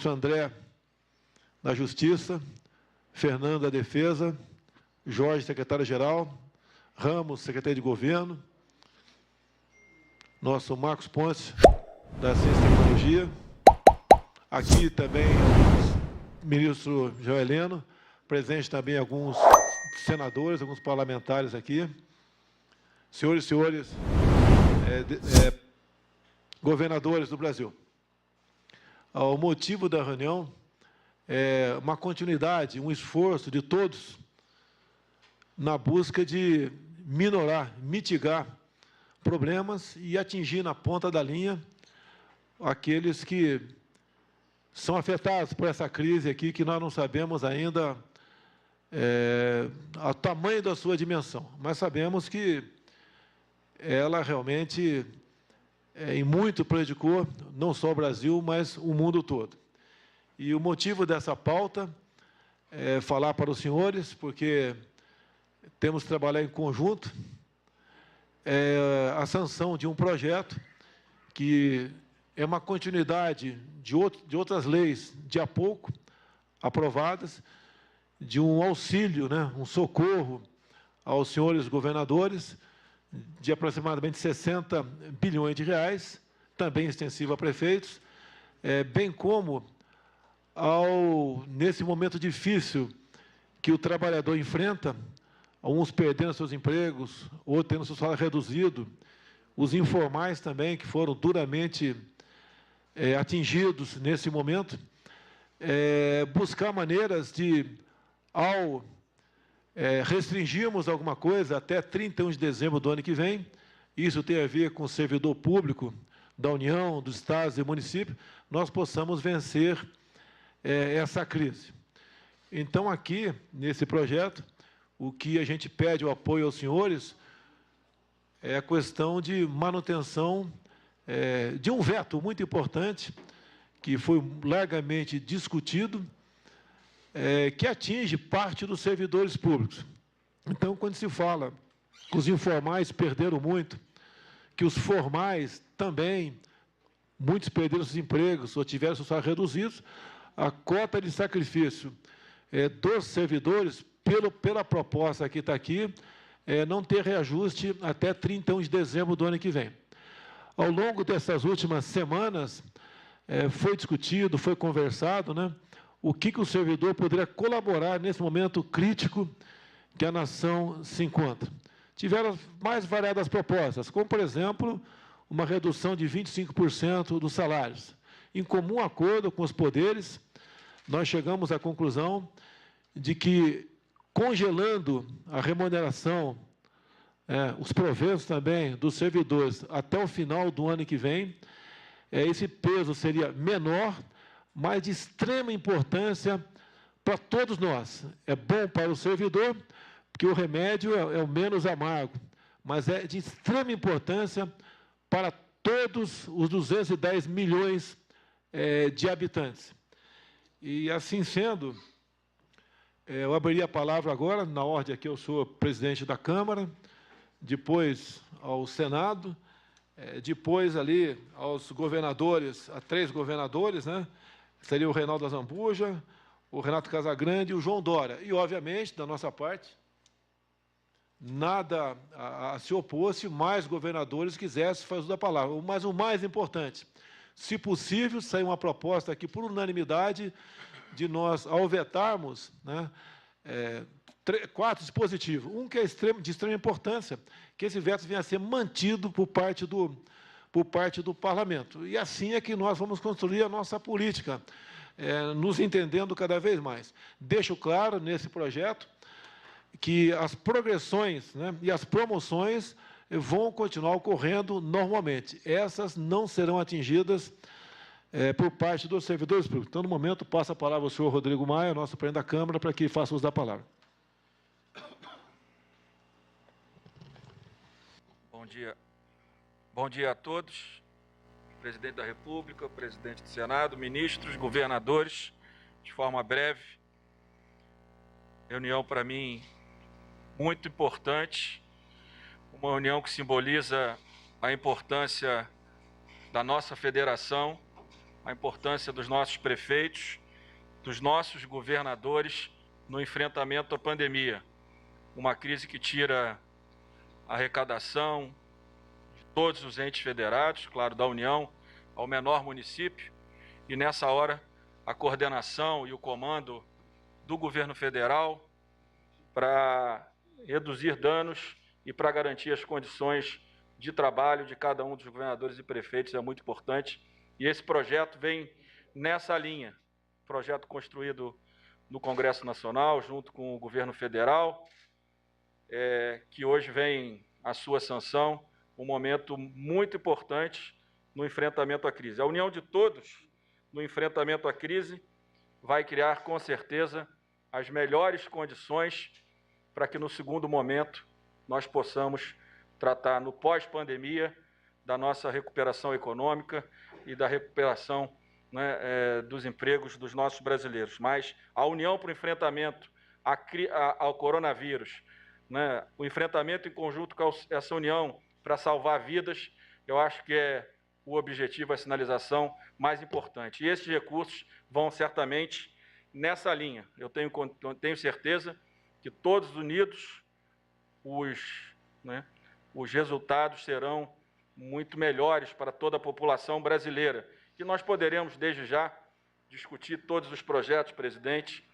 ministro André, da Justiça, Fernando, da Defesa, Jorge, secretário-geral, Ramos, secretário de Governo, nosso Marcos Pontes, da Ciência e Tecnologia, aqui também o ministro João Heleno, presente também alguns senadores, alguns parlamentares aqui, senhores e senhores governadores do Brasil. O motivo da reunião é uma continuidade, um esforço de todos na busca de minorar, mitigar problemas e atingir na ponta da linha aqueles que são afetados por essa crise aqui, que nós não sabemos ainda o tamanho da sua dimensão, mas sabemos que ela realmente em muito prejudicou não só o Brasil, mas o mundo todo. E o motivo dessa pauta é falar para os senhores, porque temos que trabalhar em conjunto, a sanção de um projeto que é uma continuidade de outras leis de há pouco aprovadas, de um auxílio, um socorro aos senhores governadores, de aproximadamente 60 bilhões de reais, também extensivo a prefeitos, bem como, nesse momento difícil que o trabalhador enfrenta, alguns perdendo seus empregos, outros tendo seu salário reduzido, os informais também, que foram duramente atingidos nesse momento, buscar maneiras de, ao restringirmos alguma coisa até 31 de dezembro do ano que vem, isso tem a ver com o servidor público da União, dos estados e municípios, nós possamos vencer essa crise. Então, aqui, nesse projeto, o que a gente pede o apoio aos senhores é a questão de manutenção de um veto muito importante, que foi largamente discutido, que atinge parte dos servidores públicos. Então, quando se fala que os informais perderam muito, que os formais também, muitos perderam seus empregos ou tiveram seus salários reduzidos, a cota de sacrifício dos servidores, pela proposta que está aqui, não ter reajuste até 31 de dezembro do ano que vem. Ao longo dessas últimas semanas, foi discutido, foi conversado, o que o servidor poderia colaborar nesse momento crítico que a nação se encontra. Tiveram mais variadas propostas, como, por exemplo, uma redução de 25% dos salários. Em comum acordo com os poderes, nós chegamos à conclusão de que, congelando a remuneração, os proventos também dos servidores até o final do ano que vem, esse peso seria menor, mas de extrema importância para todos nós. É bom para o servidor, porque o remédio é o menos amargo, mas é de extrema importância para todos os 210 milhões de habitantes. E, assim sendo, eu abriria a palavra agora, na ordem aqui eu sou presidente da Câmara, depois ao Senado, depois ali aos governadores, a 3 governadores, seria o Reinaldo Azambuja, o Renato Casagrande e o João Dória. E, obviamente, da nossa parte, nada a se opor se mais governadores quisessem fazer uso da palavra. Mas o mais importante, se possível, sair uma proposta aqui por unanimidade de nós, ao vetarmos, 4 dispositivos. Um que é de extrema importância, que esse veto venha a ser mantido por parte do Parlamento. E assim é que nós vamos construir a nossa política, nos entendendo cada vez mais. Deixo claro, nesse projeto, que as progressões e as promoções vão continuar ocorrendo normalmente. Essas não serão atingidas por parte dos servidores públicos. Então, no momento, passo a palavra ao senhor Rodrigo Maia, nosso presidente da Câmara, para que faça uso da palavra. Bom dia. Bom dia a todos. Presidente da República, presidente do Senado, ministros, governadores, de forma breve. Reunião, para mim, muito importante, uma reunião que simboliza a importância da nossa federação a importância dos nossos prefeitos, dos nossos governadores no enfrentamento à pandemia. Uma crise que tira a arrecadação de todos os entes federados, claro, da União ao menor município, e nessa hora a coordenação e o comando do governo federal para reduzir danos e para garantir as condições de trabalho de cada um dos governadores e prefeitos é muito importante. E esse projeto vem nessa linha, projeto construído no Congresso Nacional, junto com o governo federal, que hoje vem à sua sanção, um momento muito importante no enfrentamento à crise. A união de todos no enfrentamento à crise vai criar, com certeza, as melhores condições para que, no segundo momento, nós possamos tratar, no pós-pandemia, da nossa recuperação econômica e da recuperação, né, dos empregos dos nossos brasileiros. Mas a união para o enfrentamento ao coronavírus, né, o enfrentamento em conjunto com essa união para salvar vidas, eu acho que é o objetivo, a sinalização mais importante. E esses recursos vão certamente nessa linha. Eu tenho certeza que todos unidos os resultados serão muito melhores para toda a população brasileira. E nós poderemos, desde já, discutir todos os projetos, presidente,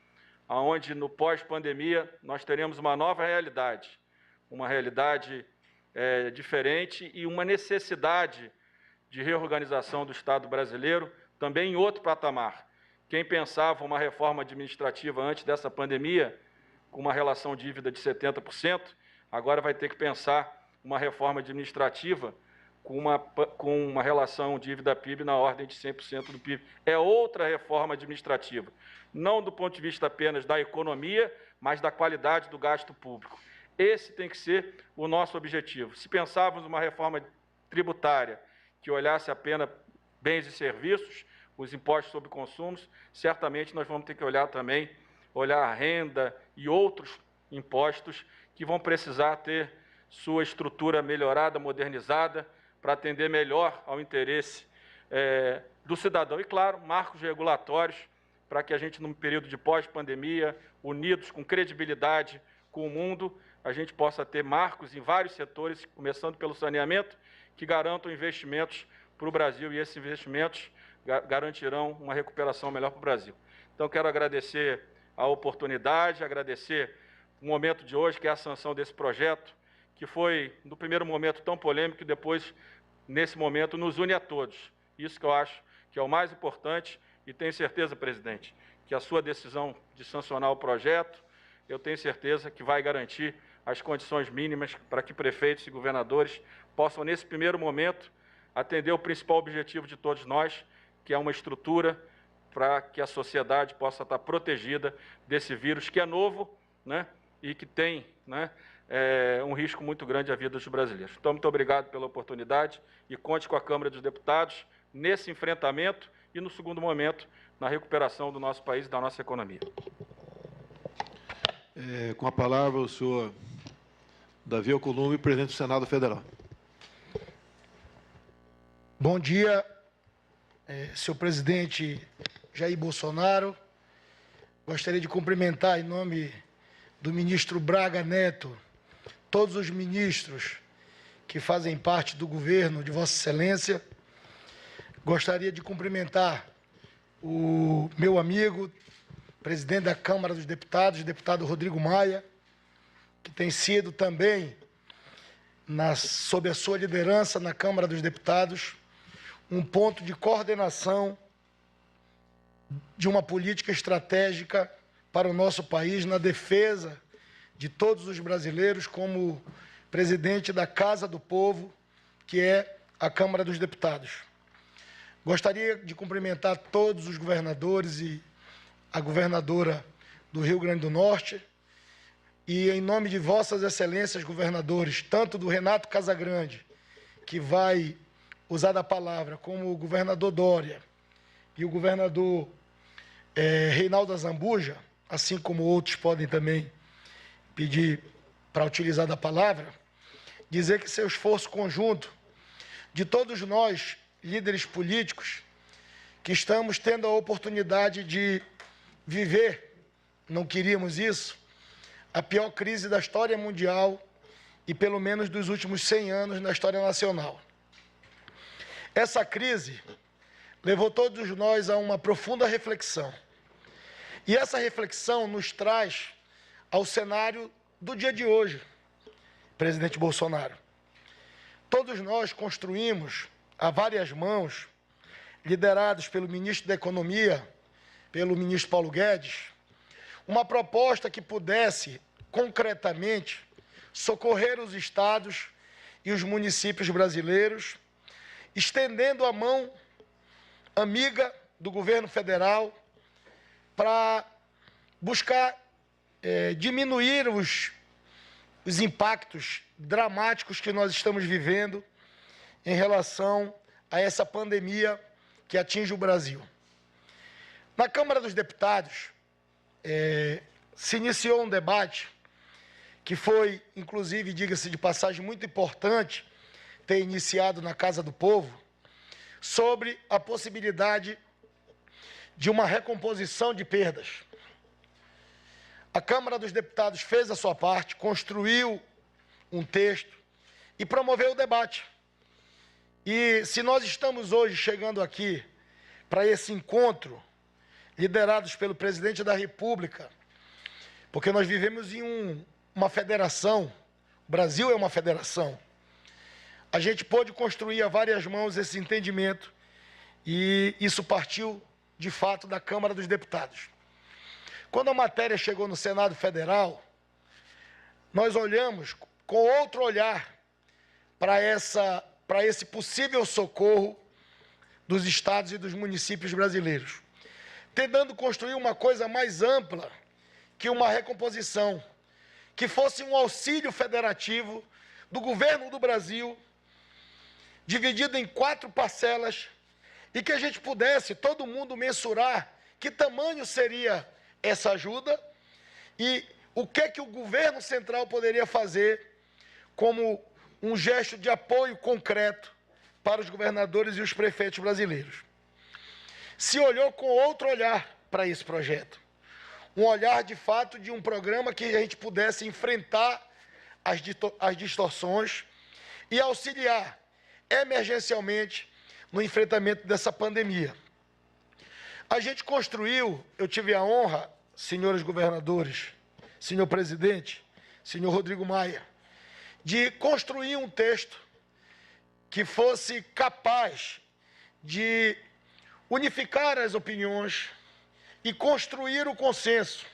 onde no pós-pandemia nós teremos uma nova realidade, uma realidade diferente e uma necessidade de reorganização do Estado brasileiro, também em outro patamar. Quem pensava uma reforma administrativa antes dessa pandemia, com uma relação dívida de 70%, agora vai ter que pensar uma reforma administrativa com uma relação dívida-PIB na ordem de 100% do PIB. É outra reforma administrativa, não do ponto de vista apenas da economia, mas da qualidade do gasto público. Esse tem que ser o nosso objetivo. Se pensarmos uma reforma tributária que olhasse apenas bens e serviços, os impostos sobre consumos, certamente nós vamos ter que olhar também, a renda e outros impostos que vão precisar ter sua estrutura melhorada, modernizada, para atender melhor ao interesse do cidadão. E, claro, marcos regulatórios para que a gente, num período de pós-pandemia, unidos, com credibilidade com o mundo, a gente possa ter marcos em vários setores, começando pelo saneamento, que garantam investimentos para o Brasil, e esses investimentos garantirão uma recuperação melhor para o Brasil. Então, quero agradecer a oportunidade, agradecer o momento de hoje, que é a sanção desse projeto, que foi, no primeiro momento, tão polêmico, e depois, nesse momento, nos une a todos. Isso que eu acho que é o mais importante, e tenho certeza, presidente, que a sua decisão de sancionar o projeto, eu tenho certeza que vai garantir as condições mínimas para que prefeitos e governadores possam, nesse primeiro momento, atender o principal objetivo de todos nós, que é uma estrutura para que a sociedade possa estar protegida desse vírus, que é novo, né, e que tem, né, um risco muito grande à vida dos brasileiros. Então, muito obrigado pela oportunidade e conte com a Câmara dos Deputados nesse enfrentamento e, no segundo momento, na recuperação do nosso país e da nossa economia. Com a palavra, o senhor Davi Alcolumbre, presidente do Senado Federal. Bom dia, senhor presidente Jair Bolsonaro. Gostaria de cumprimentar, em nome do ministro Braga Neto, todos os ministros que fazem parte do governo de Vossa Excelência. Gostaria de cumprimentar o meu amigo, presidente da Câmara dos Deputados, deputado Rodrigo Maia, que tem sido também, sob a sua liderança na Câmara dos Deputados, um ponto de coordenação de uma política estratégica para o nosso país, na defesa de todos os brasileiros, como presidente da Casa do Povo, que é a Câmara dos Deputados. Gostaria de cumprimentar todos os governadores e a governadora do Rio Grande do Norte, e em nome de Vossas Excelências, governadores, tanto do Renato Casagrande, que vai usar da palavra, como o governador Dória e o governador Reinaldo Azambuja, assim como outros podem também pedir para utilizar da palavra, dizer que seu esforço conjunto de todos nós, líderes políticos, que estamos tendo a oportunidade de viver, não queríamos isso, a pior crise da história mundial e pelo menos dos últimos 100 anos na história nacional. Essa crise levou todos nós a uma profunda reflexão. E essa reflexão nos traz ao cenário do dia de hoje, presidente Bolsonaro. Todos nós construímos a várias mãos, liderados pelo ministro da Economia, pelo ministro Paulo Guedes, uma proposta que pudesse, concretamente, socorrer os estados e os municípios brasileiros, estendendo a mão amiga do governo federal para buscar diminuir os impactos dramáticos que nós estamos vivendo em relação a essa pandemia que atinge o Brasil. Na Câmara dos Deputados, se iniciou um debate que foi, inclusive, diga-se de passagem, muito importante ter iniciado na Casa do Povo, sobre a possibilidade de uma recomposição de perdas. A Câmara dos Deputados fez a sua parte, construiu um texto e promoveu o debate. E se nós estamos hoje chegando aqui para esse encontro, liderados pelo presidente da República, porque nós vivemos em uma federação, o Brasil é uma federação, a gente pôde construir a várias mãos esse entendimento e isso partiu, de fato, da Câmara dos Deputados. Quando a matéria chegou no Senado Federal, nós olhamos com outro olhar para esse possível socorro dos estados e dos municípios brasileiros, tentando construir uma coisa mais ampla que uma recomposição, que fosse um auxílio federativo do governo do Brasil, dividido em 4 parcelas, e que a gente pudesse, todo mundo, mensurar que tamanho seria essa ajuda e o que o governo central poderia fazer como um gesto de apoio concreto para os governadores e os prefeitos brasileiros. Se olhou com outro olhar para esse projeto, um olhar, de fato, de um programa que a gente pudesse enfrentar as distorções e auxiliar emergencialmente no enfrentamento dessa pandemia. A gente construiu, eu tive a honra, senhores governadores, senhor presidente, senhor Rodrigo Maia, de construir um texto que fosse capaz de unificar as opiniões e construir o consenso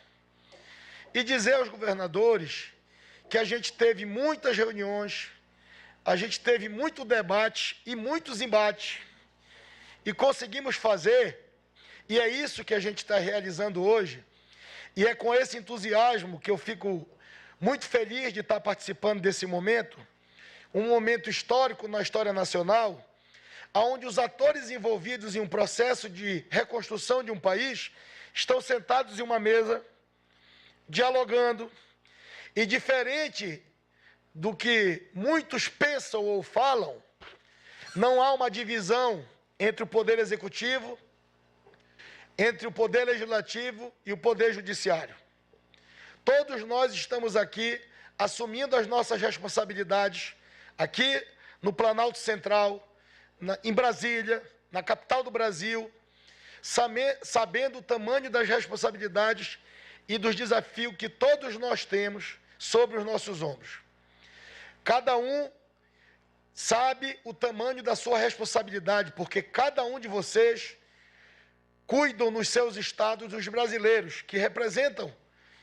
e dizer aos governadores que a gente teve muitas reuniões, a gente teve muito debate e muitos embates e conseguimos fazer, e é isso que a gente está realizando hoje, e é com esse entusiasmo que eu fico muito feliz de estar participando desse momento, um momento histórico na história nacional, onde os atores envolvidos em um processo de reconstrução de um país estão sentados em uma mesa, dialogando, e diferente do que muitos pensam ou falam, não há uma divisão entre o Poder Executivo, entre o Poder Legislativo e o Poder Judiciário. Todos nós estamos aqui assumindo as nossas responsabilidades, aqui no Planalto Central, em Brasília, na capital do Brasil, sabendo o tamanho das responsabilidades e dos desafios que todos nós temos sobre os nossos ombros. Cada um sabe o tamanho da sua responsabilidade, porque cada um de vocês cuidam nos seus estados dos brasileiros que representam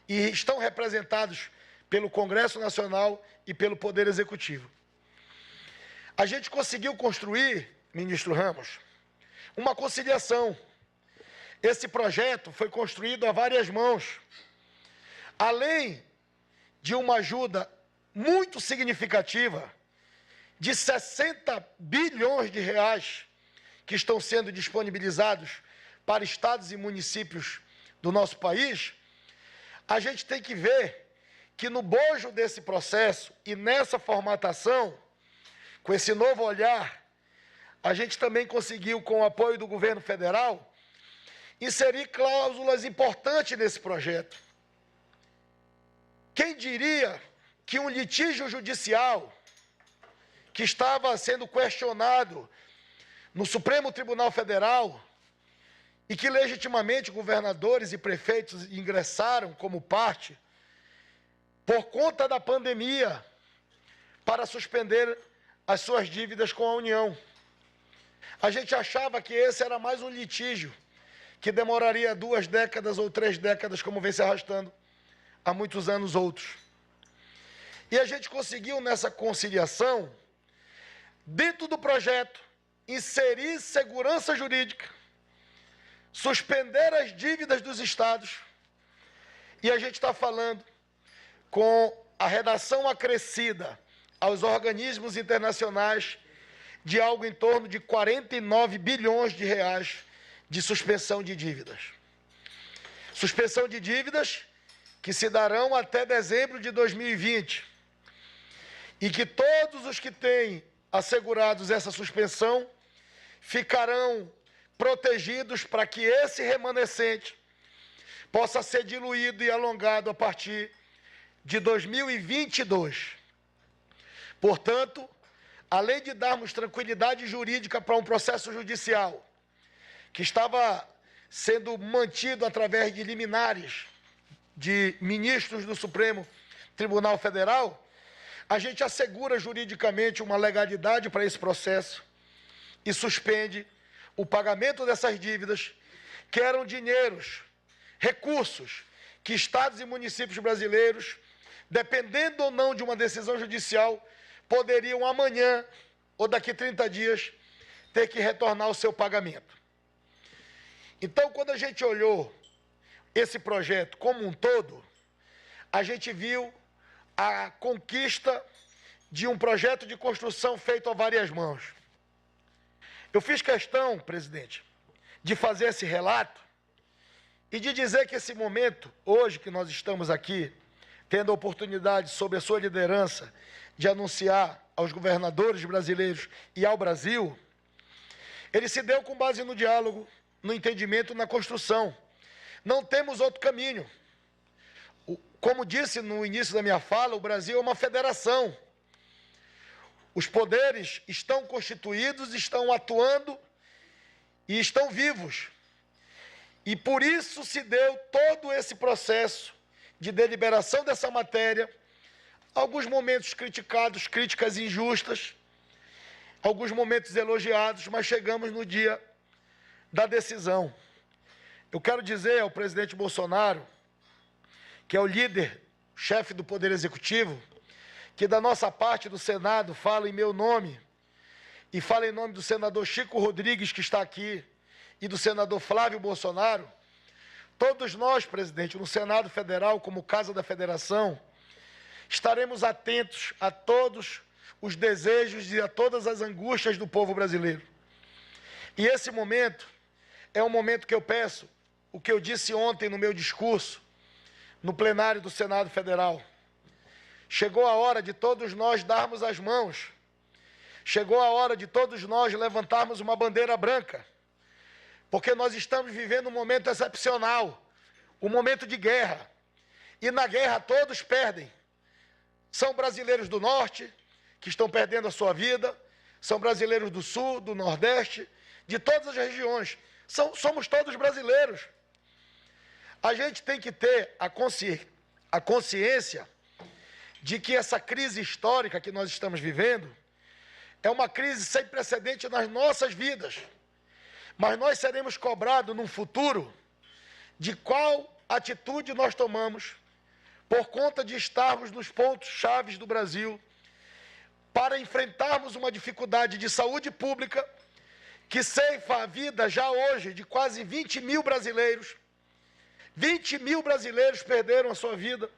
e estão representados pelo Congresso Nacional e pelo Poder Executivo. A gente conseguiu construir, ministro Ramos, uma conciliação. Esse projeto foi construído a várias mãos. Além de uma ajuda muito significativa de 60 bilhões de reais que estão sendo disponibilizados para estados e municípios do nosso país, a gente tem que ver que no bojo desse processo e nessa formatação, com esse novo olhar, a gente também conseguiu, com o apoio do governo federal, inserir cláusulas importantes nesse projeto. Quem diria que um litígio judicial que estava sendo questionado no Supremo Tribunal Federal e que legitimamente governadores e prefeitos ingressaram como parte por conta da pandemia para suspender as suas dívidas com a União. A gente achava que esse era mais um litígio que demoraria 2 décadas ou 3 décadas, como vem se arrastando há muitos anos outros. E a gente conseguiu, nessa conciliação, dentro do projeto, inserir segurança jurídica, suspender as dívidas dos estados, e a gente está falando com a redação acrescida aos organismos internacionais de algo em torno de 49 bilhões de reais de suspensão de dívidas. Suspensão de dívidas que se darão até dezembro de 2020 e que todos os que têm assegurados essa suspensão ficarão protegidos para que esse remanescente possa ser diluído e alongado a partir de 2022. Portanto, além de darmos tranquilidade jurídica para um processo judicial que estava sendo mantido através de liminares de ministros do Supremo Tribunal Federal, a gente assegura juridicamente uma legalidade para esse processo e suspende o pagamento dessas dívidas, que eram dinheiros, recursos, que estados e municípios brasileiros, dependendo ou não de uma decisão judicial, poderiam amanhã ou daqui 30 dias ter que retornar o seu pagamento. Então, quando a gente olhou esse projeto como um todo, a gente viu a conquista de um projeto de construção feito a várias mãos. Eu fiz questão, presidente, de fazer esse relato e de dizer que esse momento, hoje que nós estamos aqui, tendo a oportunidade, sob a sua liderança, de anunciar aos governadores brasileiros e ao Brasil, ele se deu com base no diálogo, no entendimento, na construção. Não temos outro caminho. Como disse no início da minha fala, o Brasil é uma federação. Os poderes estão constituídos, estão atuando e estão vivos. E por isso se deu todo esse processo de deliberação dessa matéria, alguns momentos criticados, críticas injustas, alguns momentos elogiados, mas chegamos no dia da decisão. Eu quero dizer ao presidente Bolsonaro, que é o líder, chefe do Poder Executivo, que da nossa parte do Senado fala em meu nome e fala em nome do senador Chico Rodrigues, que está aqui, e do senador Flávio Bolsonaro. Todos nós, presidente, no Senado Federal, como Casa da Federação, estaremos atentos a todos os desejos e a todas as angústias do povo brasileiro. E esse momento é um momento que eu peço, o que eu disse ontem no meu discurso, no plenário do Senado Federal. Chegou a hora de todos nós darmos as mãos. Chegou a hora de todos nós levantarmos uma bandeira branca. Porque nós estamos vivendo um momento excepcional, um momento de guerra. E na guerra todos perdem. São brasileiros do Norte, que estão perdendo a sua vida, são brasileiros do Sul, do Nordeste, de todas as regiões. Somos todos brasileiros. A gente tem que ter a consciência de que essa crise histórica que nós estamos vivendo é uma crise sem precedente nas nossas vidas. Mas nós seremos cobrados num futuro de qual atitude nós tomamos por conta de estarmos nos pontos chaves do Brasil para enfrentarmos uma dificuldade de saúde pública que ceifa a vida já hoje de quase 20 mil brasileiros. 20 mil brasileiros perderam a sua vida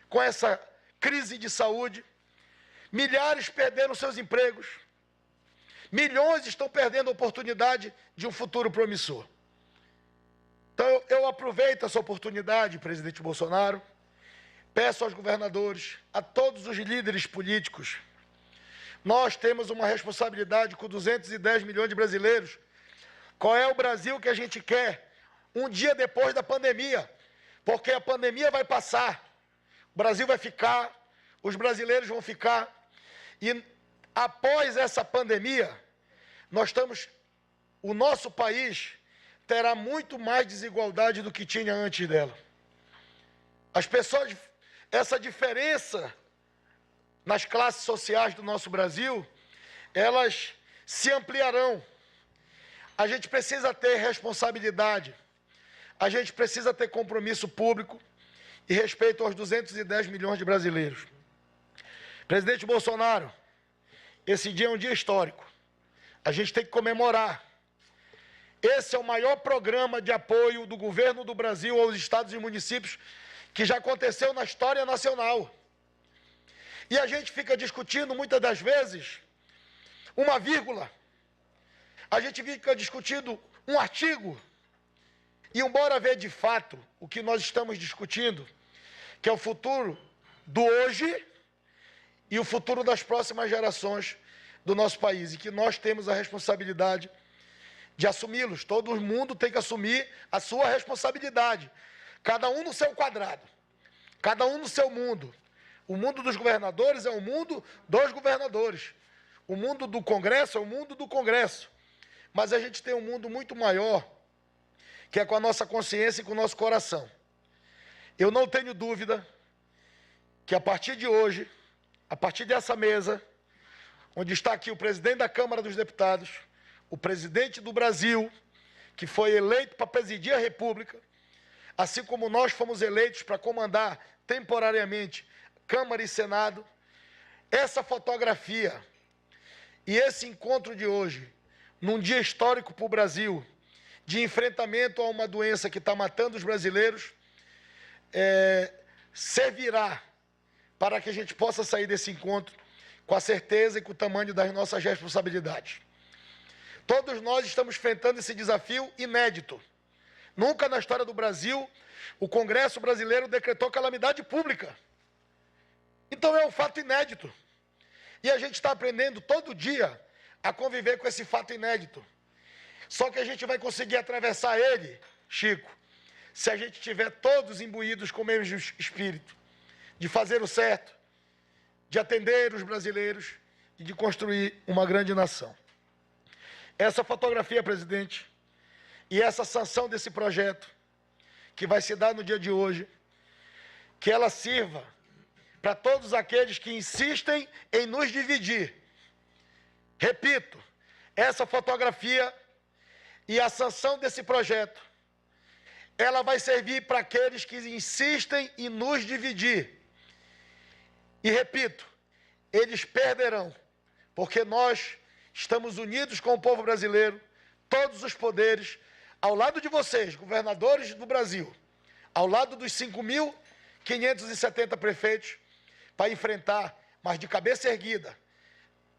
com essa crise de saúde. Milhares perderam seus empregos. Milhões estão perdendo a oportunidade de um futuro promissor. Então, eu aproveito essa oportunidade, presidente Bolsonaro, peço aos governadores, a todos os líderes políticos, Nós temos uma responsabilidade com 210 milhões de brasileiros. Qual é o Brasil que a gente quer um dia depois da pandemia? Porque a pandemia vai passar, o Brasil vai ficar, os brasileiros vão ficar. E após essa pandemia, o nosso país terá muito mais desigualdade do que tinha antes dela. As pessoas, essa diferença nas classes sociais do nosso Brasil, elas se ampliarão. A gente precisa ter responsabilidade, a gente precisa ter compromisso público e respeito aos 210 milhões de brasileiros. Presidente Bolsonaro, esse dia é um dia histórico, a gente tem que comemorar. Esse é o maior programa de apoio do governo do Brasil aos estados e municípios que já aconteceu na história nacional. E a gente fica discutindo, muitas das vezes, uma vírgula. A gente fica discutindo um artigo. E embora ver de fato o que nós estamos discutindo, que é o futuro do hoje e o futuro das próximas gerações do nosso país, e que nós temos a responsabilidade de assumi-los. Todo mundo tem que assumir a sua responsabilidade. Cada um no seu quadrado, cada um no seu mundo. O mundo dos governadores é o mundo dos governadores. O mundo do Congresso é o mundo do Congresso. Mas a gente tem um mundo muito maior, que é com a nossa consciência e com o nosso coração. Eu não tenho dúvida que a partir de hoje, a partir dessa mesa, onde está aqui o presidente da Câmara dos Deputados, o presidente do Brasil, que foi eleito para presidir a República, assim como nós fomos eleitos para comandar temporariamente Câmara e Senado, essa fotografia e esse encontro de hoje, num dia histórico para o Brasil, de enfrentamento a uma doença que está matando os brasileiros, servirá para que a gente possa sair desse encontro com a certeza e com o tamanho das nossas responsabilidades. Todos nós estamos enfrentando esse desafio inédito. Nunca na história do Brasil, o Congresso brasileiro decretou calamidade pública. Então é um fato inédito. E a gente está aprendendo todo dia a conviver com esse fato inédito. Só que a gente vai conseguir atravessar ele, Chico, se a gente tiver todos imbuídos com o mesmo espírito, de fazer o certo, de atender os brasileiros e de construir uma grande nação. Essa fotografia, presidente, e essa sanção desse projeto, que vai se dar no dia de hoje, que ela sirva para todos aqueles que insistem em nos dividir. Repito, essa fotografia e a sanção desse projeto, ela vai servir para aqueles que insistem em nos dividir. E repito, eles perderão, porque nós estamos unidos com o povo brasileiro, todos os poderes, ao lado de vocês, governadores do Brasil, ao lado dos 5.570 prefeitos, para enfrentar, mas de cabeça erguida,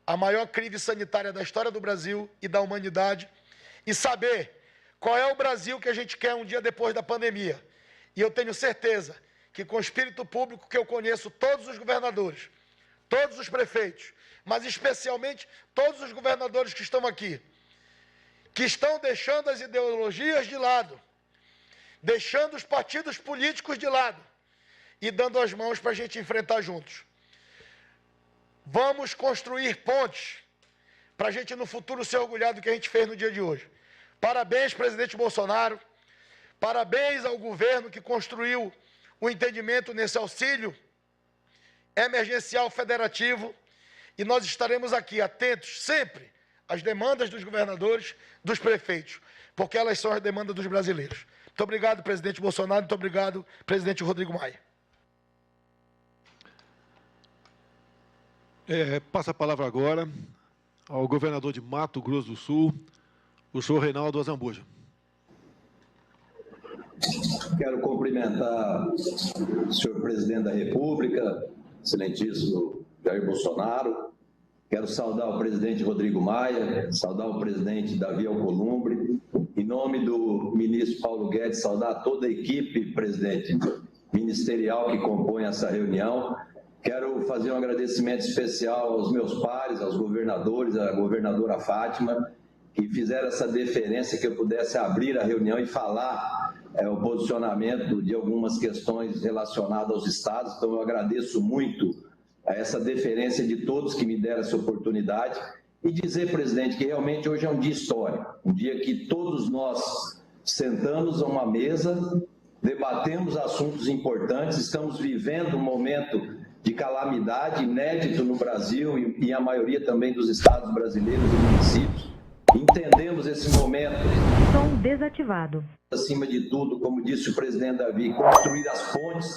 a maior crise sanitária da história do Brasil e da humanidade, e saber qual é o Brasil que a gente quer um dia depois da pandemia. E eu tenho certeza que com o espírito público que eu conheço todos os governadores, todos os prefeitos, mas especialmente todos os governadores que estão aqui, que estão deixando as ideologias de lado, deixando os partidos políticos de lado e dando as mãos para a gente enfrentar juntos. Vamos construir pontes para a gente no futuro se orgulhar do que a gente fez no dia de hoje. Parabéns, presidente Bolsonaro, parabéns ao governo que construiu o entendimento nesse auxílio emergencial federativo, e nós estaremos aqui atentos sempre às demandas dos governadores, dos prefeitos, porque elas são as demandas dos brasileiros. Muito obrigado, presidente Bolsonaro, muito obrigado, presidente Rodrigo Maia. Passa a palavra agora ao governador de Mato Grosso do Sul, o senhor Reinaldo Azambuja. Quero cumprimentar o senhor presidente da República, excelentíssimo Jair Bolsonaro. Quero saudar o presidente Rodrigo Maia, saudar o presidente Davi Alcolumbre. Em nome do ministro Paulo Guedes, saudar toda a equipe, presidente, ministerial que compõe essa reunião. Quero fazer um agradecimento especial aos meus pares, aos governadores, à governadora Fátima, que fizeram essa deferência que eu pudesse abrir a reunião e falar o posicionamento de algumas questões relacionadas aos estados. Então, eu agradeço muito a essa deferência de todos que me deram essa oportunidade e dizer, presidente, que realmente hoje é um dia histórico, um dia que todos nós sentamos a uma mesa, debatemos assuntos importantes, estamos vivendo um momento de calamidade inédito no Brasil e a maioria também dos estados brasileiros e municípios. Entendemos esse momento. Som desativado. Acima de tudo, como disse o presidente Davi, construir as pontes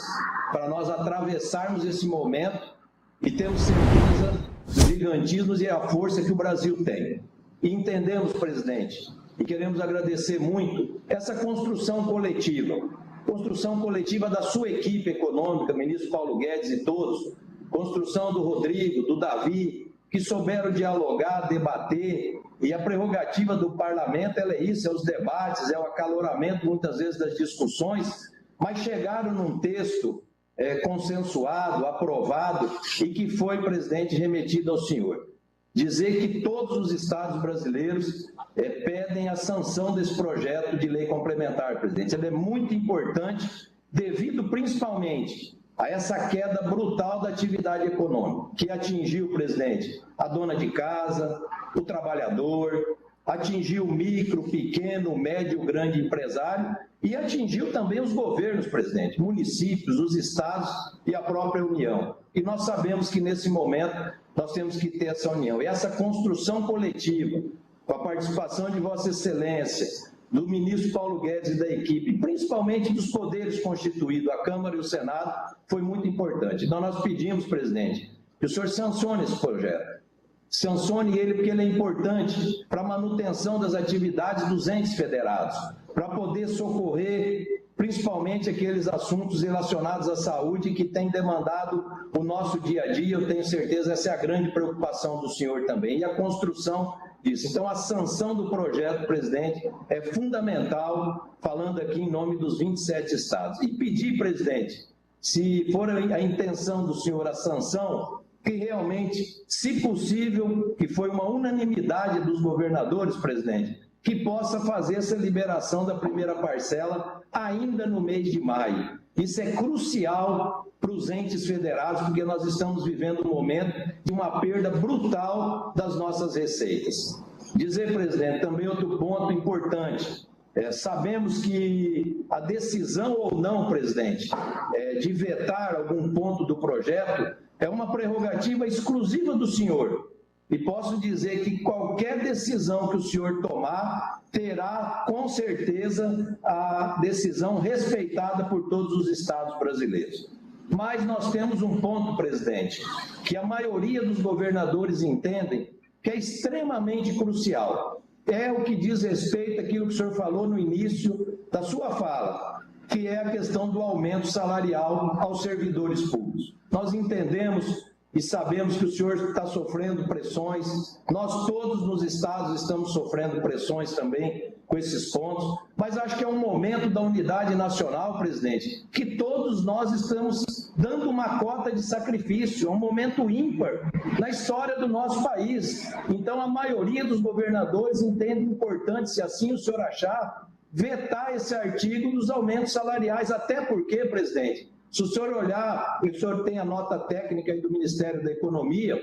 para nós atravessarmos esse momento e termos certeza dos gigantismos e a força que o Brasil tem. E entendemos, presidente, e queremos agradecer muito essa construção coletiva da sua equipe econômica, ministro Paulo Guedes e todos, construção do Rodrigo, do Davi, que souberam dialogar, debater, e a prerrogativa do parlamento é isso, é os debates, é o acaloramento muitas vezes das discussões, mas chegaram num texto consensuado, aprovado e que foi, presidente, remetido ao senhor. Dizer que todos os estados brasileiros pedem a sanção desse projeto de lei complementar, presidente. Ele é muito importante devido principalmente a essa queda brutal da atividade econômica, que atingiu, presidente, a dona de casa, o trabalhador, atingiu o micro, pequeno, médio, grande empresário e atingiu também os governos, presidente, municípios, os estados e a própria União. E nós sabemos que nesse momento nós temos que ter essa união. E essa construção coletiva, com a participação de Vossa Excelência, do ministro Paulo Guedes e da equipe, principalmente dos poderes constituídos, a Câmara e o Senado, foi muito importante. Então nós pedimos, presidente, que o senhor sancione esse projeto. Sancione ele porque ele é importante para a manutenção das atividades dos entes federados, para poder socorrer principalmente aqueles assuntos relacionados à saúde que têm demandado o nosso dia a dia. Eu tenho certeza essa é a grande preocupação do senhor também, e a construção disso. Então, a sanção do projeto, presidente, é fundamental, falando aqui em nome dos 27 estados. E pedir, presidente, se for a intenção do senhor a sanção, que realmente, se possível, que foi uma unanimidade dos governadores, presidente, que possa fazer essa liberação da primeira parcela ainda no mês de maio. Isso é crucial para os entes federados, porque nós estamos vivendo um momento de uma perda brutal das nossas receitas. Dizer, presidente, também outro ponto importante. Sabemos que a decisão ou não, presidente, de vetar algum ponto do projeto é uma prerrogativa exclusiva do senhor. E posso dizer que qualquer decisão que o senhor tomar terá, com certeza, a decisão respeitada por todos os estados brasileiros. Mas nós temos um ponto, presidente, que a maioria dos governadores entendem que é extremamente crucial. É o que diz respeito àquilo que o senhor falou no início da sua fala, que é a questão do aumento salarial aos servidores públicos. Nós entendemos e sabemos que o senhor está sofrendo pressões, nós todos nos estados estamos sofrendo pressões também com esses pontos, mas acho que é um momento da unidade nacional, presidente, que todos nós estamos dando uma cota de sacrifício, é um momento ímpar na história do nosso país. Então a maioria dos governadores entende importante, se assim o senhor achar, vetar esse artigo dos aumentos salariais, até porque, presidente, se o senhor olhar, o senhor tem a nota técnica do Ministério da Economia,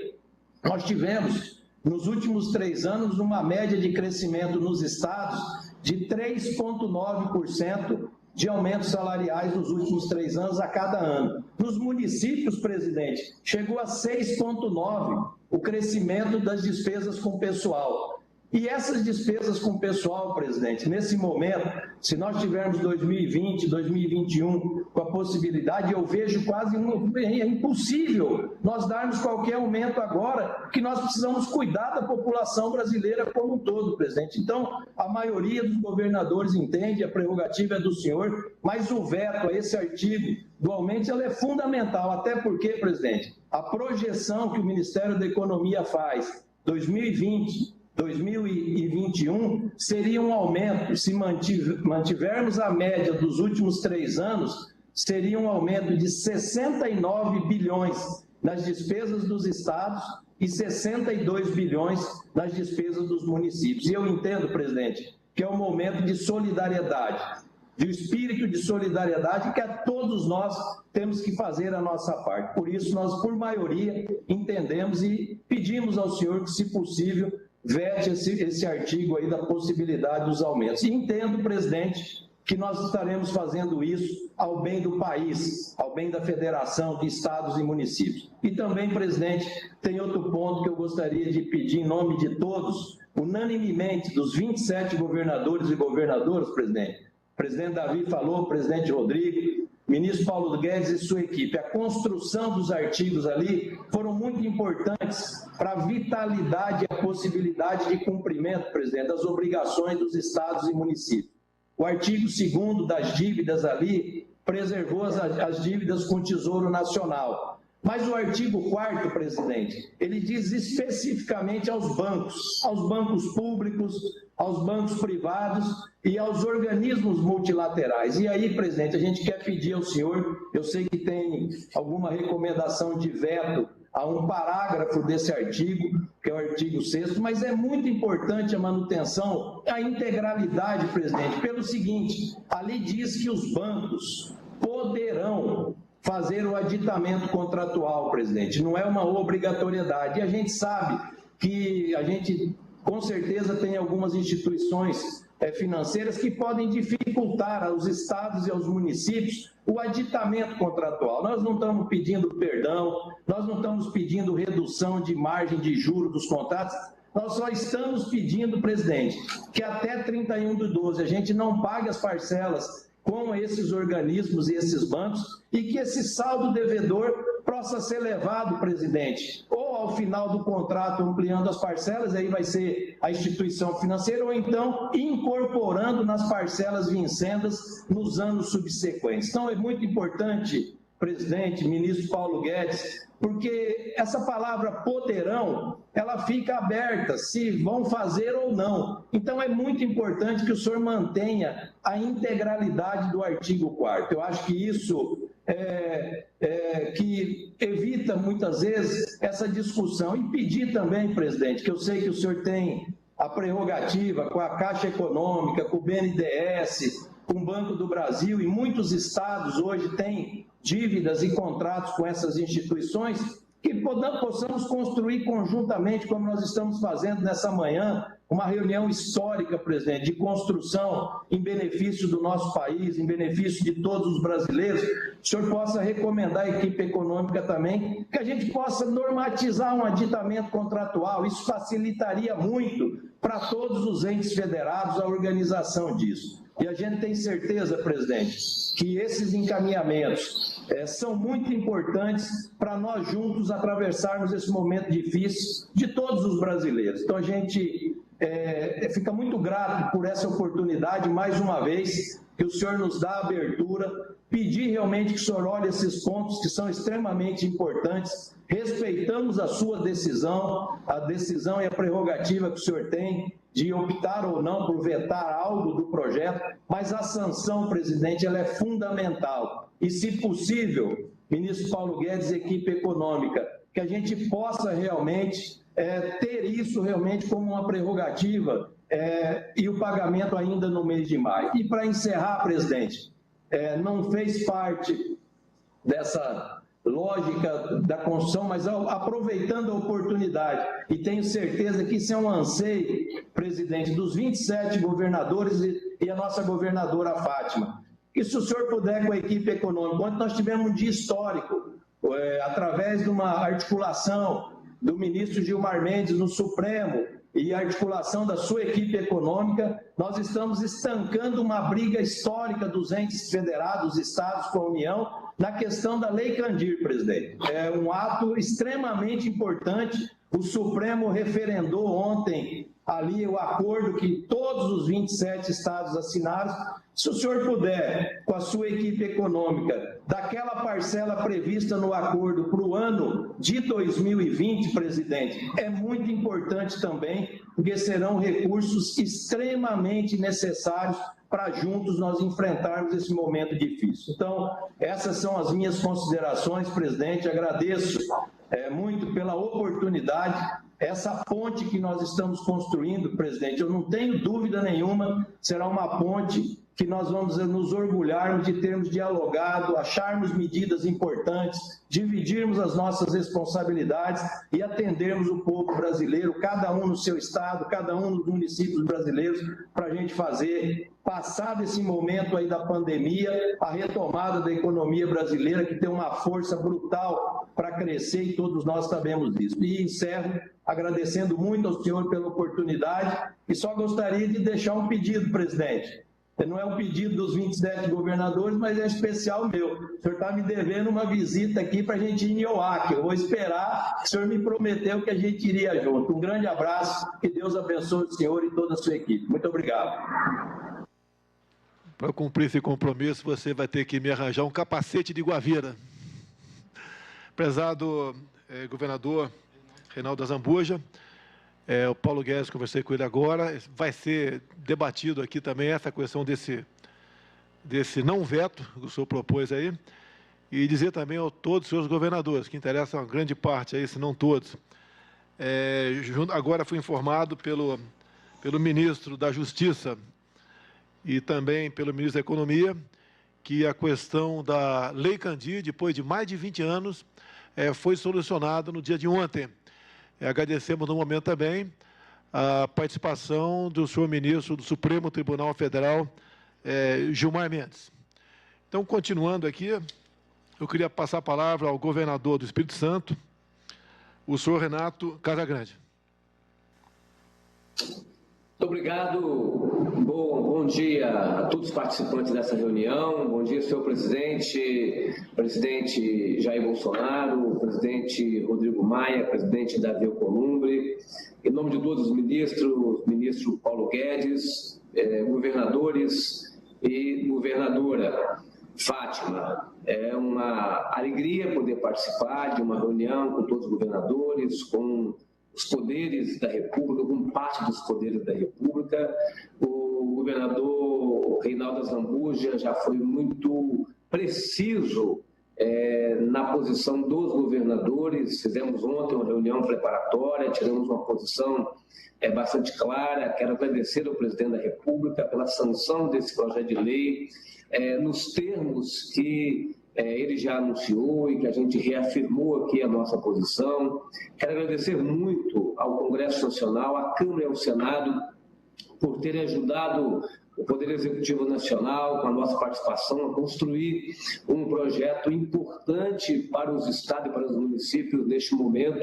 nós tivemos, nos últimos 3 anos, uma média de crescimento nos estados de 3,9% de aumentos salariais nos últimos 3 anos a cada ano. Nos municípios, presidente, chegou a 6,9% o crescimento das despesas com pessoal. E essas despesas com o pessoal, presidente, nesse momento, se nós tivermos 2020, 2021, com a possibilidade, eu vejo quase é impossível nós darmos qualquer aumento agora, porque nós precisamos cuidar da população brasileira como um todo, presidente. Então, a maioria dos governadores entende, a prerrogativa é do senhor, mas o veto a esse artigo do aumento ela é fundamental, até porque, presidente, a projeção que o Ministério da Economia faz, 2020, 2021, seria um aumento, se mantivermos a média dos últimos 3 anos, seria um aumento de 69 bilhões nas despesas dos estados e 62 bilhões nas despesas dos municípios. E eu entendo, presidente, que é um momento de solidariedade, de espírito de solidariedade que todos nós temos que fazer a nossa parte. Por isso, nós, por maioria, entendemos e pedimos ao senhor que, se possível, vete esse artigo aí da possibilidade dos aumentos. E entendo, presidente, que nós estaremos fazendo isso ao bem do país, ao bem da federação de estados e municípios. E também, presidente, tem outro ponto que eu gostaria de pedir em nome de todos, unanimemente, dos 27 governadores e governadoras, presidente. O presidente Davi falou, o presidente Rodrigo, ministro Paulo Guedes e sua equipe. A construção dos artigos ali foram muito importantes para a vitalidade e a possibilidade de cumprimento, presidente, das obrigações dos estados e municípios. O artigo 2º das dívidas ali preservou as dívidas com o Tesouro Nacional. Mas o artigo 4º, presidente, ele diz especificamente aos bancos públicos, aos bancos privados e aos organismos multilaterais. E aí, presidente, a gente quer pedir ao senhor, eu sei que tem alguma recomendação de veto a um parágrafo desse artigo, que é o artigo 6º, mas é muito importante a manutenção, a integralidade, presidente, pelo seguinte, ali diz que os bancos poderão fazer o aditamento contratual, presidente, não é uma obrigatoriedade. E a gente sabe que a gente, com certeza, tem algumas instituições financeiras que podem dificultar aos estados e aos municípios o aditamento contratual. Nós não estamos pedindo perdão, nós não estamos pedindo redução de margem de juros dos contratos, nós só estamos pedindo, presidente, que até 31/12 a gente não pague as parcelas com esses organismos e esses bancos e que esse saldo devedor possa ser levado, presidente, ou ao final do contrato ampliando as parcelas, aí vai ser a instituição financeira, ou então incorporando nas parcelas vincendas nos anos subsequentes. Então é muito importante, presidente, ministro Paulo Guedes, porque essa palavra poderão, ela fica aberta, se vão fazer ou não. Então é muito importante que o senhor mantenha a integralidade do artigo 4º. Eu acho que isso que evita muitas vezes essa discussão. E pedir também, presidente, que eu sei que o senhor tem a prerrogativa com a Caixa Econômica, com o BNDES, com o Banco do Brasil, e muitos estados hoje têm dívidas e contratos com essas instituições, que possamos construir conjuntamente, como nós estamos fazendo nessa manhã, uma reunião histórica, presidente, de construção em benefício do nosso país, em benefício de todos os brasileiros. O senhor possa recomendar à equipe econômica também que a gente possa normatizar um aditamento contratual. Isso facilitaria muito para todos os entes federados a organização disso. E a gente tem certeza, presidente, que esses encaminhamentos são muito importantes para nós juntos atravessarmos esse momento difícil de todos os brasileiros. Então a gente fica muito grato por essa oportunidade, mais uma vez, que o senhor nos dá a abertura, pedir realmente que o senhor olhe esses pontos que são extremamente importantes. Respeitamos a sua decisão, a decisão e a prerrogativa que o senhor tem de optar ou não por vetar algo do projeto, mas a sanção, presidente, ela é fundamental. E, se possível, ministro Paulo Guedes e equipe econômica, que a gente possa realmente ter isso realmente como uma prerrogativa e o pagamento ainda no mês de maio. E, para encerrar, presidente, não fez parte dessa lógica da construção, mas aproveitando a oportunidade, e tenho certeza que isso é um anseio, presidente, dos 27 governadores e a nossa governadora Fátima, que se o senhor puder com a equipe econômica, ontem nós tivemos um dia histórico, através de uma articulação do ministro Gilmar Mendes no Supremo e a articulação da sua equipe econômica, nós estamos estancando uma briga histórica dos entes federados, estados com a União, na questão da Lei Candir, presidente. É um ato extremamente importante. O Supremo referendou ontem ali o acordo que todos os 27 estados assinaram. Se o senhor puder, com a sua equipe econômica, daquela parcela prevista no acordo para o ano de 2020, presidente, é muito importante também, porque serão recursos extremamente necessários para juntos nós enfrentarmos esse momento difícil. Então, essas são as minhas considerações, presidente. Agradeço muito pela oportunidade. Essa ponte que nós estamos construindo, presidente, eu não tenho dúvida nenhuma, será uma ponte que nós vamos nos orgulharmos de termos dialogado, acharmos medidas importantes, dividirmos as nossas responsabilidades e atendermos o povo brasileiro, cada um no seu estado, cada um nos municípios brasileiros, para a gente fazer, passado esse momento aí da pandemia, a retomada da economia brasileira, que tem uma força brutal para crescer e todos nós sabemos disso. E encerro agradecendo muito ao senhor pela oportunidade e só gostaria de deixar um pedido, presidente. Não é um pedido dos 27 governadores, mas é especial meu. O senhor está me devendo uma visita aqui para a gente ir em Oaxaca. Eu vou esperar, o senhor me prometeu que a gente iria junto. Um grande abraço, que Deus abençoe o senhor e toda a sua equipe. Muito obrigado. Para cumprir esse compromisso, você vai ter que me arranjar um capacete de Guavira. Prezado governador Reinaldo Azambuja, o Paulo Guedes, conversei com ele agora, vai ser debatido aqui também essa questão desse não veto que o senhor propôs aí, e dizer também a todos os seus governadores, que interessam uma grande parte aí, se não todos. Agora fui informado pelo ministro da Justiça e também pelo ministro da Economia, que a questão da Lei Candir, depois de mais de 20 anos, foi solucionada no dia de ontem. Agradecemos no momento também a participação do senhor ministro do Supremo Tribunal Federal, Gilmar Mendes. Então, continuando aqui, eu queria passar a palavra ao governador do Espírito Santo, o senhor Renato Casagrande. Muito obrigado. Bom dia a todos os participantes dessa reunião. Bom dia, senhor presidente Jair Bolsonaro, presidente Rodrigo Maia, presidente Davi Alcolumbre. Em nome de todos os ministros, ministro Paulo Guedes, governadores e governadora Fátima. É uma alegria poder participar de uma reunião com todos os governadores, com os poderes da República, com parte dos poderes da República. O governador Reinaldo Azambuja já foi muito preciso na posição dos governadores. Fizemos ontem uma reunião preparatória, tiramos uma posição bastante clara. Quero agradecer ao presidente da República pela sanção desse projeto de lei, nos termos que ele já anunciou e que a gente reafirmou aqui a nossa posição. Quero agradecer muito ao Congresso Nacional, à Câmara e ao Senado, por terem ajudado o Poder Executivo Nacional, com a nossa participação, a construir um projeto importante para os estados e para os municípios neste momento.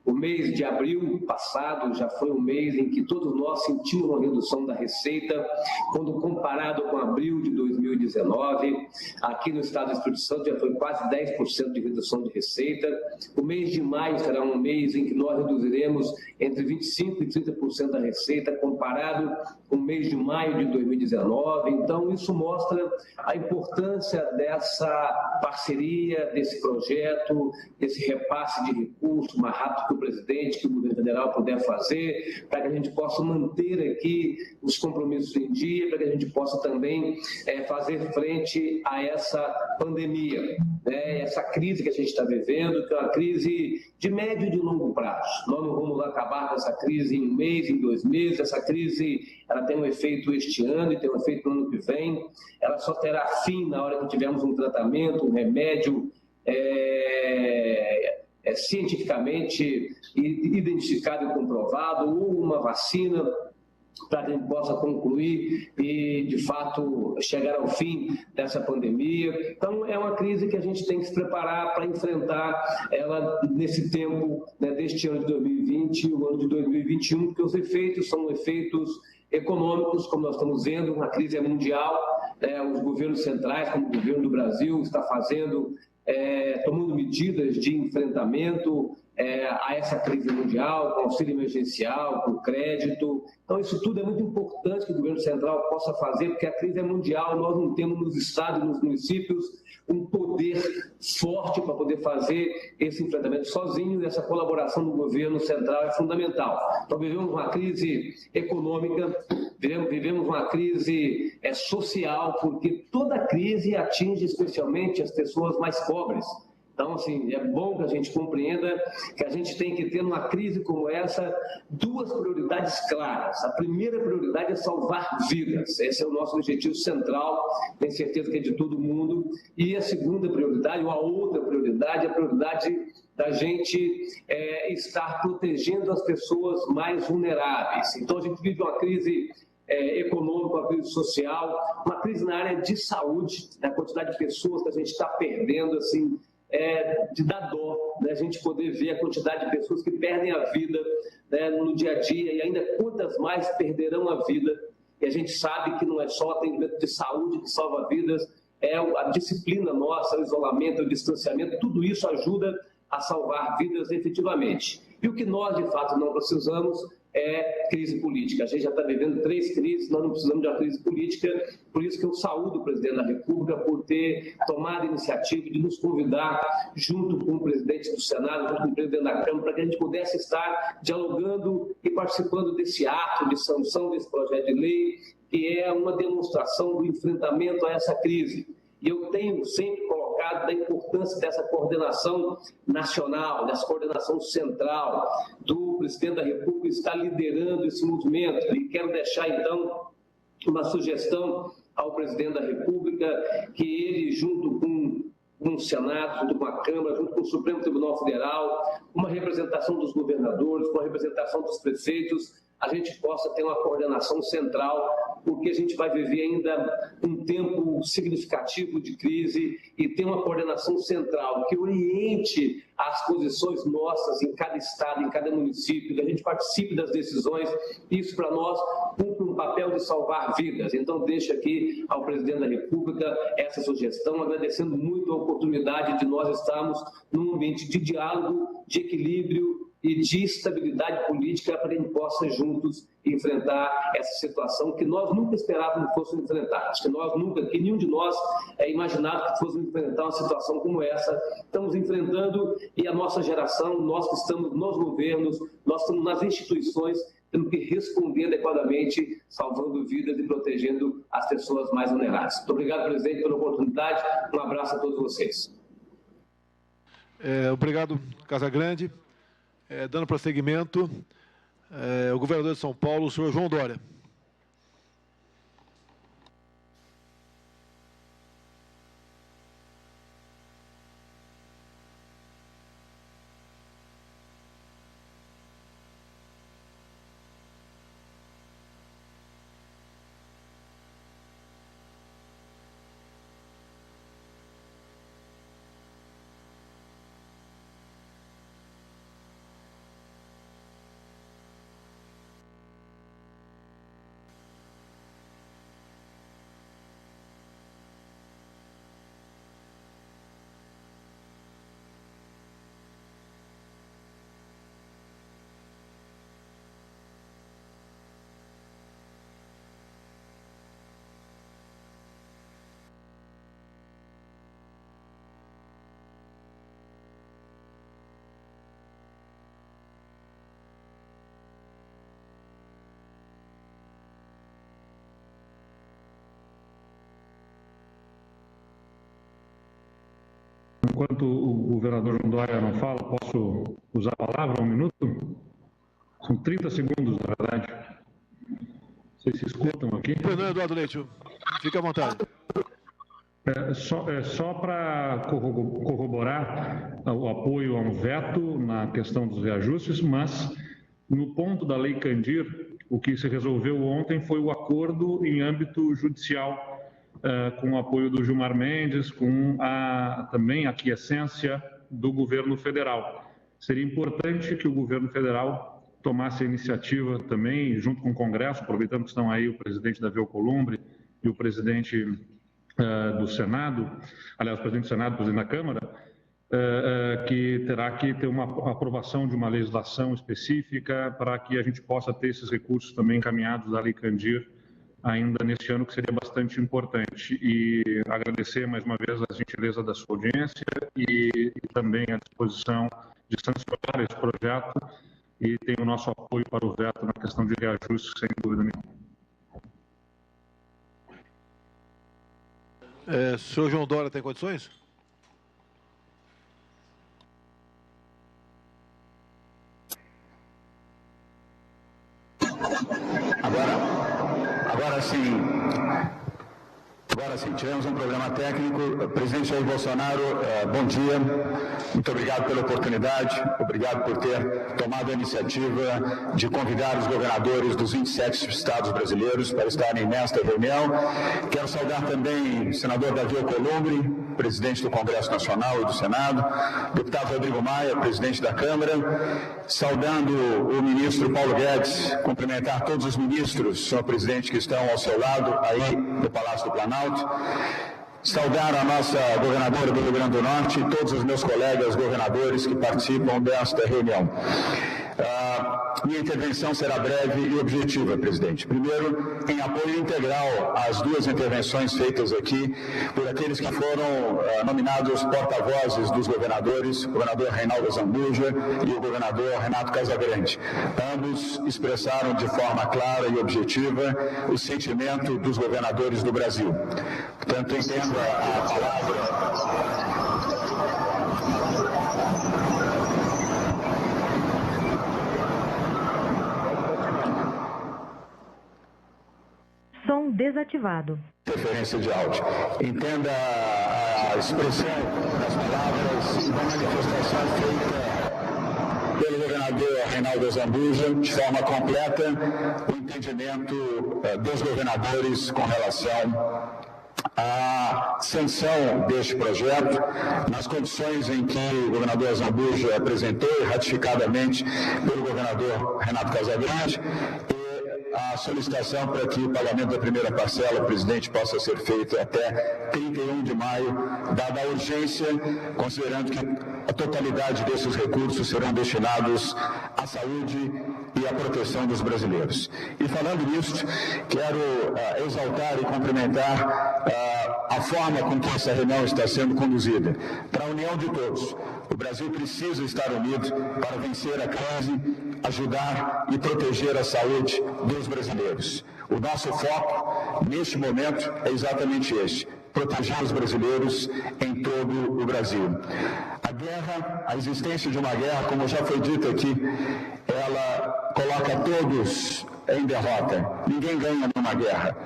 O mês de abril passado já foi um mês em que todos nós sentimos uma redução da receita, quando comparado com abril de 2019. Aqui no estado do Espírito Santo já foi quase 10% de redução de receita. O mês de maio será um mês em que nós reduziremos entre 25% e 30% da receita, comparado com o mês de maio de 2019. Então, isso mostra a importância dessa parceria, desse projeto, desse repasse de recursos, mais rápido que o presidente, que o governo federal puder fazer, para que a gente possa manter aqui os compromissos em dia, para que a gente possa também fazer frente a essa pandemia, essa crise que a gente está vivendo, que é uma crise de médio e de longo prazo. Nós não vamos acabar com essa crise em um mês, em 2 meses. Essa crise ela tem um efeito este ano e tem um efeito no ano que vem. Ela só terá fim na hora que tivermos um tratamento, um remédio cientificamente identificado e comprovado, ou uma vacina, para que a gente possa concluir e, de fato, chegar ao fim dessa pandemia. Então, é uma crise que a gente tem que se preparar para enfrentar ela nesse tempo, deste ano de 2020 e o ano de 2021, porque os efeitos são efeitos econômicos, como nós estamos vendo, a crise é mundial, os governos centrais, como o governo do Brasil, está fazendo, tomando medidas de enfrentamento a essa crise mundial, com auxílio emergencial, com crédito. Então, isso tudo é muito importante que o governo central possa fazer, porque a crise é mundial, nós não temos nos estados, nos municípios, um poder forte para poder fazer esse enfrentamento sozinho, e essa colaboração do governo central é fundamental. Então, vivemos uma crise econômica, Vivemos uma crise social, porque toda crise atinge especialmente as pessoas mais pobres. Então, assim, é bom que a gente compreenda que a gente tem que ter, numa crise como essa, duas prioridades claras. A primeira prioridade é salvar vidas. Esse é o nosso objetivo central, tenho certeza que é de todo mundo. E a segunda prioridade, ou a outra prioridade, é a prioridade da gente estar protegendo as pessoas mais vulneráveis. Então, a gente vive uma crise econômica, uma crise social, uma crise na área de saúde, a quantidade de pessoas que a gente está perdendo, assim, de dar dó, né? A gente poder ver a quantidade de pessoas que perdem a vida, né, no dia a dia, e ainda quantas mais perderão a vida. E a gente sabe que não é só o atendimento de saúde que salva vidas, é a disciplina nossa, o isolamento, o distanciamento, tudo isso ajuda a salvar vidas efetivamente. E o que nós, de fato, não precisamos é crise política. A gente já está vivendo 3 crises, nós não precisamos de uma crise política, por isso que eu saúdo o presidente da República por ter tomado a iniciativa de nos convidar, junto com o presidente do Senado, junto com o presidente da Câmara, para que a gente pudesse estar dialogando e participando desse ato de sanção desse projeto de lei, que é uma demonstração do enfrentamento a essa crise. E eu tenho sempre colocado da importância dessa coordenação nacional, dessa coordenação central, do presidente da República estar liderando esse movimento. E quero deixar, então, uma sugestão ao presidente da República, que ele, junto com o Senado, junto com a Câmara, junto com o Supremo Tribunal Federal, uma representação dos governadores, uma representação dos prefeitos, a gente possa ter uma coordenação central, porque a gente vai viver ainda um tempo significativo de crise, e ter uma coordenação central que oriente as posições nossas em cada estado, em cada município, que a gente participe das decisões. Isso, para nós, cumpre um papel de salvar vidas. Então, deixo aqui ao presidente da República essa sugestão, agradecendo muito a oportunidade de nós estarmos num ambiente de diálogo, de equilíbrio e de estabilidade política, para que a gente possa juntos enfrentar essa situação que nós nunca esperávamos que fosse enfrentar. Acho que nós nunca, que nenhum de nós imaginava que fosse enfrentar uma situação como essa. Estamos enfrentando, e a nossa geração, nós que estamos nos governos, nós estamos nas instituições, temos que responder adequadamente, salvando vidas e protegendo as pessoas mais vulneráveis. Muito obrigado, presidente, pela oportunidade. Um abraço a todos vocês. Obrigado, Casagrande. Dando prosseguimento, o governador de São Paulo, o senhor João Dória. Enquanto o governador João Dória não fala, posso usar a palavra 1 minuto? São 30 segundos, na verdade. Vocês se escutam aqui? Fernando Eduardo Leite, fique à vontade. Só para corroborar o apoio a um veto na questão dos reajustes, mas no ponto da Lei Candir, o que se resolveu ontem foi o acordo em âmbito judicial, com o apoio do Gilmar Mendes, com também a aquiescência do governo federal. Seria importante que o governo federal tomasse a iniciativa também, junto com o Congresso, aproveitando que estão aí o presidente Davi Alcolumbre e o presidente do Senado, aliás, o presidente do Senado, o presidente da Câmara, que terá que ter uma aprovação de uma legislação específica para que a gente possa ter esses recursos também encaminhados da Lei Candir ainda neste ano, que seria bastante importante. E agradecer mais uma vez a gentileza da sua audiência e também a disposição de sancionar esse projeto, e tem o nosso apoio para o veto na questão de reajuste, sem dúvida nenhuma. O senhor João Dória tem condições? Agora sim, tivemos um problema técnico. Presidente Jair Bolsonaro, bom dia. Muito obrigado pela oportunidade, obrigado por ter tomado a iniciativa de convidar os governadores dos 27 estados brasileiros para estarem nesta reunião. Quero saudar também o senador Davi Alcolumbre, presidente do Congresso Nacional e do Senado, deputado Rodrigo Maia, presidente da Câmara, saudando o ministro Paulo Guedes, cumprimentar todos os ministros, senhor presidente, que estão ao seu lado, aí no Palácio do Planalto, saudar a nossa governadora do Rio Grande do Norte e todos os meus colegas governadores que participam desta reunião. Minha intervenção será breve e objetiva, presidente. Primeiro, em apoio integral às duas intervenções feitas aqui por aqueles que foram nominados porta-vozes dos governadores, o governador Reinaldo Azambuja e o governador Renato Casagrande. Ambos expressaram de forma clara e objetiva o sentimento dos governadores do Brasil. Portanto, entendo a palavra... Som desativado. Interferência de áudio. Entenda a expressão das palavras da manifestação feita pelo governador Reinaldo Azambuja, de forma completa, o entendimento dos governadores com relação à sanção deste projeto, nas condições em que o governador Azambuja apresentou e ratificadamente pelo governador Renato Casagrande, a solicitação para que o pagamento da primeira parcela, presidente, possa ser feito até 31 de maio, dada a urgência, considerando que a totalidade desses recursos serão destinados à saúde e à proteção dos brasileiros. E falando nisso, quero exaltar e cumprimentar a forma com que essa reunião está sendo conduzida, para a união de todos. O Brasil precisa estar unido para vencer a crise, ajudar e proteger a saúde dos brasileiros. O nosso foco, neste momento, é exatamente este: proteger os brasileiros em todo o Brasil. A guerra, a existência de uma guerra, como já foi dito aqui, ela coloca todos em derrota. Ninguém ganha numa guerra.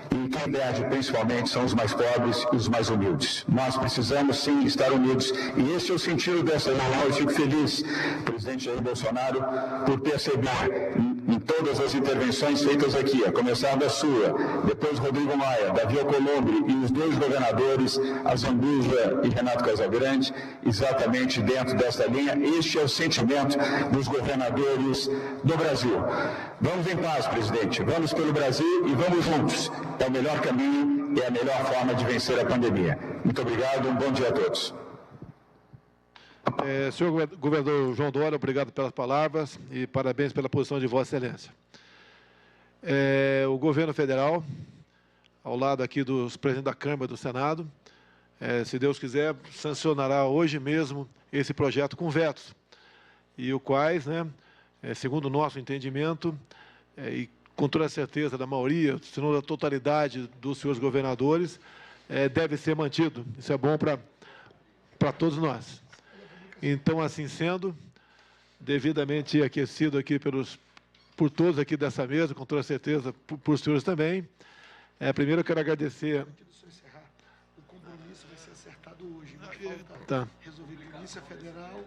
E quem perde, principalmente, são os mais pobres e os mais humildes. Nós precisamos, sim, estar unidos. E esse é o sentido dessa reunião. Eu fico feliz, presidente Jair Bolsonaro, por perceber em todas as intervenções feitas aqui, a começar da sua, depois Rodrigo Maia, Davi Alcolumbre e os dois governadores, Azambuja e Renato Casagrande, exatamente dentro desta linha. Este é o sentimento dos governadores do Brasil. Vamos em paz, presidente. Vamos pelo Brasil e vamos juntos. É o melhor caminho e é a melhor forma de vencer a pandemia. Muito obrigado, um bom dia a todos. Senhor governador João Dória, obrigado pelas palavras e parabéns pela posição de Vossa Excelência. O governo federal, ao lado aqui dos presidentes da Câmara e do Senado, se Deus quiser, sancionará hoje mesmo esse projeto com vetos, e o quais, segundo o nosso entendimento, e com toda a certeza da maioria, se não da totalidade dos senhores governadores, deve ser mantido. Isso é bom para todos nós. Então, assim sendo, devidamente aquecido aqui por todos aqui dessa mesa, com toda certeza por senhores também. Primeiro eu quero agradecer... Antes do senhor encerrar, o compromisso vai ser acertado hoje. Tá. Resolver Polícia Federal...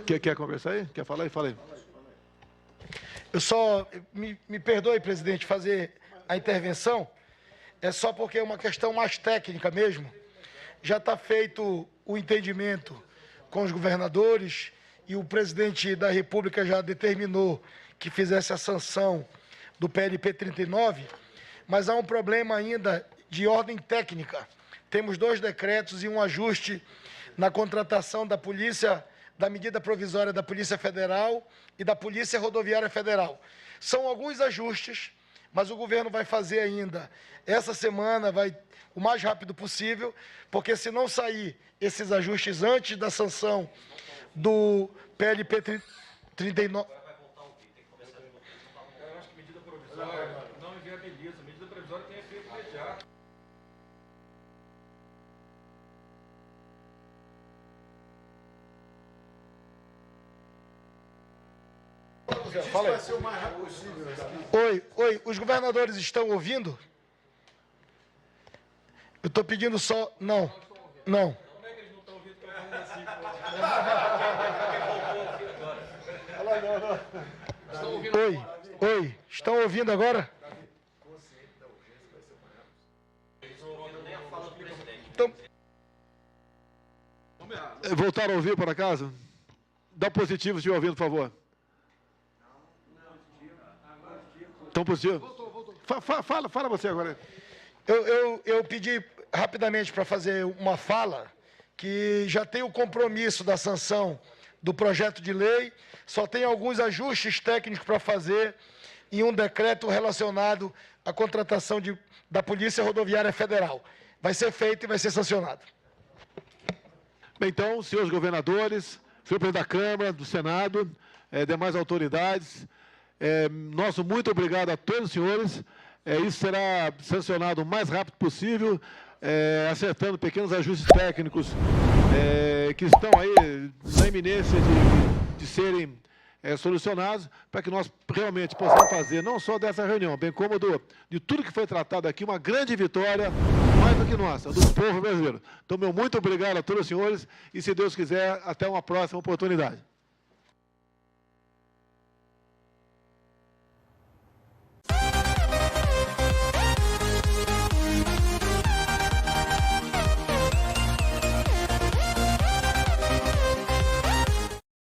Quer conversar aí? Quer falar aí? Fala aí. Eu só... Me perdoe, presidente, fazer a intervenção. É só porque é uma questão mais técnica mesmo. Já está feito o entendimento com os governadores e o presidente da República já determinou que fizesse a sanção do PLP 39, mas há um problema ainda de ordem técnica. Temos 2 decretos e um ajuste na contratação da polícia, da medida provisória da Polícia Federal e da Polícia Rodoviária Federal. São alguns ajustes, mas o governo vai fazer ainda essa semana, o mais rápido possível, porque se não sair esses ajustes antes da sanção do PLP 39... Vai voltar o quê? Tem que começar de novo. Eu acho que medida provisória não inviabiliza. Medida provisória tem efeito imediato. Fala aí. Oi, os governadores estão ouvindo? Eu estou pedindo só... Não. Como é que eles não estão ouvindo que eu falando assim? Oi, estão ouvindo agora? Então... Voltaram a ouvir, por acaso? Dá positivo se estiver ouvindo, por favor. Estão positivo? Fala você agora. Eu pedi rapidamente para fazer uma fala que já tem o compromisso da sanção do projeto de lei, só tem alguns ajustes técnicos para fazer em um decreto relacionado à contratação da Polícia Rodoviária Federal. Vai ser feito e vai ser sancionado. Bem, então, senhores governadores, senhor presidente da Câmara, do Senado, demais autoridades, nosso muito obrigado a todos os senhores. Isso será sancionado o mais rápido possível, acertando pequenos ajustes técnicos que estão aí na iminência de serem solucionados, para que nós realmente possamos fazer, não só dessa reunião, bem como de tudo que foi tratado aqui, uma grande vitória, mais do que nossa, do povo brasileiro. Então, meu muito obrigado a todos os senhores e, se Deus quiser, até uma próxima oportunidade.